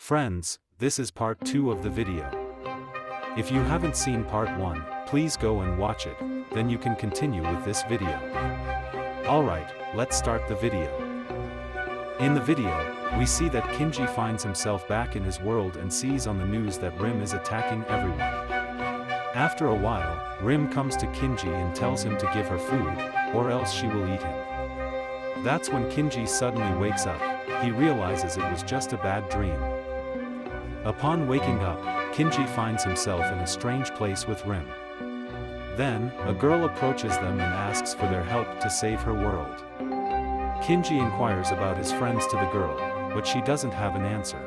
Friends, this is part 2 of the video. If you haven't seen part 1, please go and watch it, then you can continue with this video. Alright, let's start the video. In the video, we see that Kinji finds himself back in his world and sees on the news that Rim is attacking everyone. After a while, Rim comes to Kinji and tells him to give her food, or else she will eat him. That's when Kinji suddenly wakes up. He realizes it was just a bad dream. Upon waking up, Kinji finds himself in a strange place with Rim. Then, a girl approaches them and asks for their help to save her world. Kinji inquires about his friends to the girl, but she doesn't have an answer.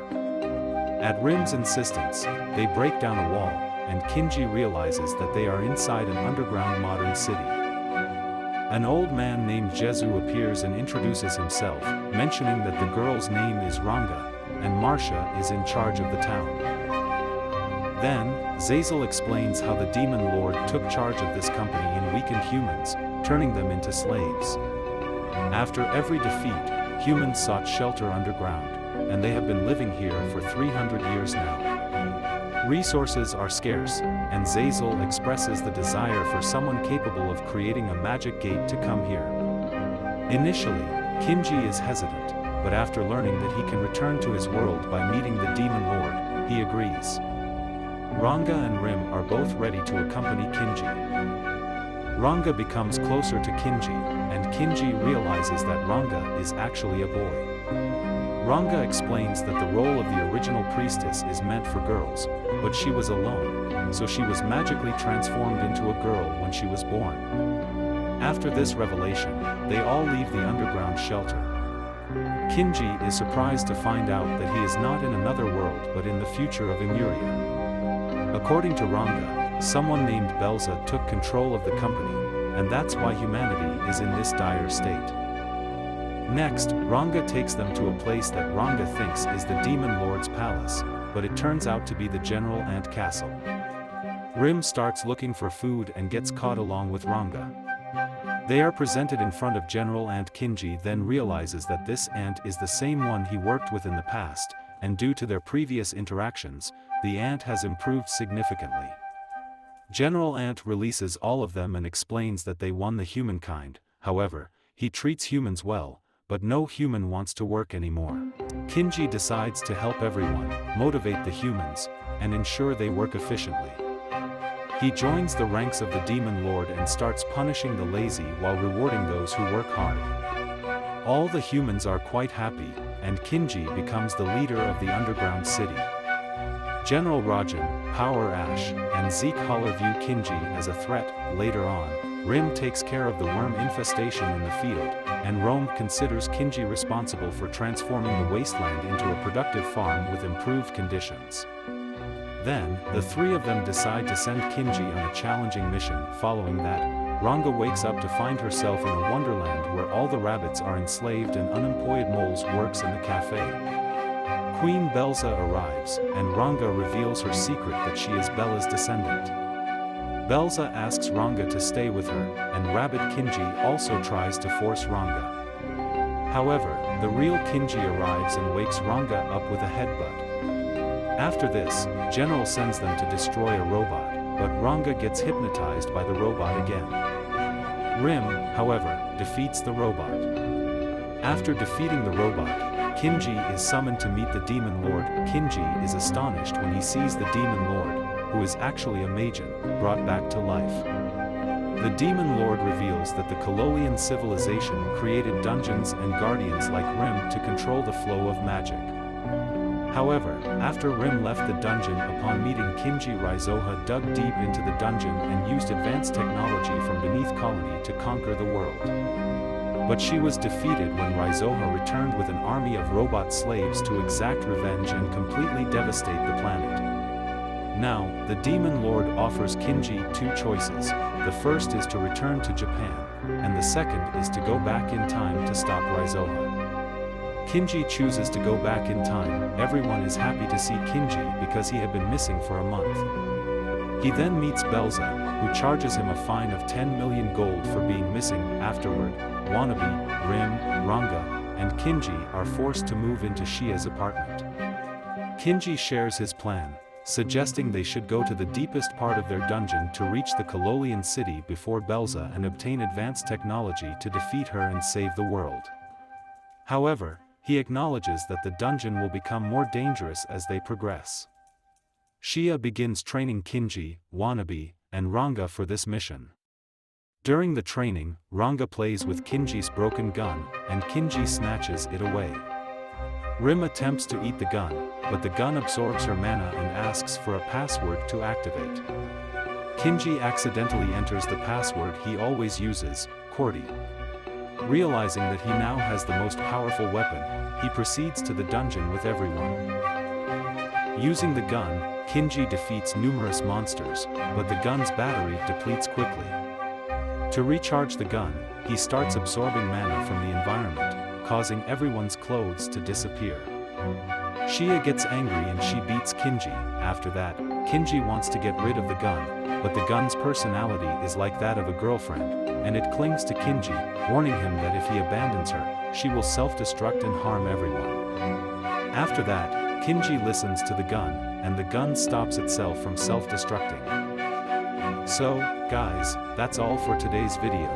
At Rim's insistence, they break down a wall, and Kinji realizes that they are inside an underground modern city. An old man named Jezu appears and introduces himself, mentioning that the girl's name is Ranga, and Marsha is in charge of the town. Then, Zazel explains how the Demon Lord took charge of this company and weakened humans, turning them into slaves. After every defeat, humans sought shelter underground, and they have been living here for 300 years now. Resources are scarce, and Zazel expresses the desire for someone capable of creating a magic gate to come here. Initially, Kinji is hesitant, but after learning that he can return to his world by meeting the Demon Lord, he agrees. Ranga and Rim are both ready to accompany Kinji. Ranga becomes closer to Kinji, and Kinji realizes that Ranga is actually a boy. Ranga explains that the role of the original priestess is meant for girls, but she was alone, so she was magically transformed into a girl when she was born. After this revelation, they all leave the underground shelter. Kinji is surprised to find out that he is not in another world but in the future of Emuria. According to Ranga, someone named Belza took control of the company, and that's why humanity is in this dire state. Next, Ranga takes them to a place that Ranga thinks is the Demon Lord's palace, but it turns out to be the General Ant Castle. Rim starts looking for food and gets caught along with Ranga. They are presented in front of General Ant. Kinji then realizes that this ant is the same one he worked with in the past, and due to their previous interactions, the ant has improved significantly. General Ant releases all of them and explains that they won the humankind. However, he treats humans well, but no human wants to work anymore. Kinji decides to help everyone, motivate the humans, and ensure they work efficiently. He joins the ranks of the Demon Lord and starts punishing the lazy while rewarding those who work hard. All the humans are quite happy, and Kinji becomes the leader of the underground city. General Rajan, Power Ash, and Zeke Holler view Kinji as a threat. Later on, Rim takes care of the worm infestation in the field, and Rome considers Kinji responsible for transforming the wasteland into a productive farm with improved conditions. Then, the three of them decide to send Kinji on a challenging mission. Following that, Ranga wakes up to find herself in a wonderland where all the rabbits are enslaved and unemployed moles works in the cafe. Queen Belza arrives, and Ranga reveals her secret that she is Bella's descendant. Belza asks Ranga to stay with her, and Rabbit Kinji also tries to force Ranga. However, the real Kinji arrives and wakes Ranga up with a headbutt. After this, General sends them to destroy a robot, but Ranga gets hypnotized by the robot again. Rim, however, defeats the robot. After defeating the robot, Kinji is summoned to meet the Demon Lord. Kinji is astonished when he sees the Demon Lord, who is actually a Majin, brought back to life. The Demon Lord reveals that the Kololian civilization created dungeons and guardians like Rim to control the flow of magic. However, after Rim left the dungeon upon meeting Kinji, Raizoha dug deep into the dungeon and used advanced technology from beneath Colony to conquer the world. But she was defeated when Raizoha returned with an army of robot slaves to exact revenge and completely devastate the planet. Now, the Demon Lord offers Kinji two choices. The first is to return to Japan, and the second is to go back in time to stop Raizoha. Kinji chooses to go back in time. Everyone is happy to see Kinji because he had been missing for a month. He then meets Belza, who charges him a fine of 10 million gold for being missing. Afterward, Wannabe, Rim, Ranga, and Kinji are forced to move into Shia's apartment. Kinji shares his plan, suggesting they should go to the deepest part of their dungeon to reach the Kololian city before Belza and obtain advanced technology to defeat her and save the world. However, he acknowledges that the dungeon will become more dangerous as they progress. Shia begins training Kinji, Wannabe, and Ranga for this mission. During the training, Ranga plays with Kinji's broken gun, and Kinji snatches it away. Rim attempts to eat the gun, but the gun absorbs her mana and asks for a password to activate. Kinji accidentally enters the password he always uses, QWERTY. Realizing that he now has the most powerful weapon, he proceeds to the dungeon with everyone. Using the gun, Kinji defeats numerous monsters, but the gun's battery depletes quickly. To recharge the gun, he starts absorbing mana from the environment, causing everyone's clothes to disappear. Shia gets angry and she beats Kinji. After that, Kinji wants to get rid of the gun, but the gun's personality is like that of a girlfriend, and it clings to Kinji, warning him that if he abandons her, she will self-destruct and harm everyone. After that, Kinji listens to the gun, and the gun stops itself from self-destructing. So, guys, that's all for today's video.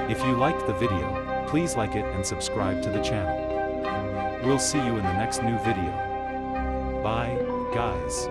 If you liked the video, please like it and subscribe to the channel. We'll see you in the next new video. Bye, guys.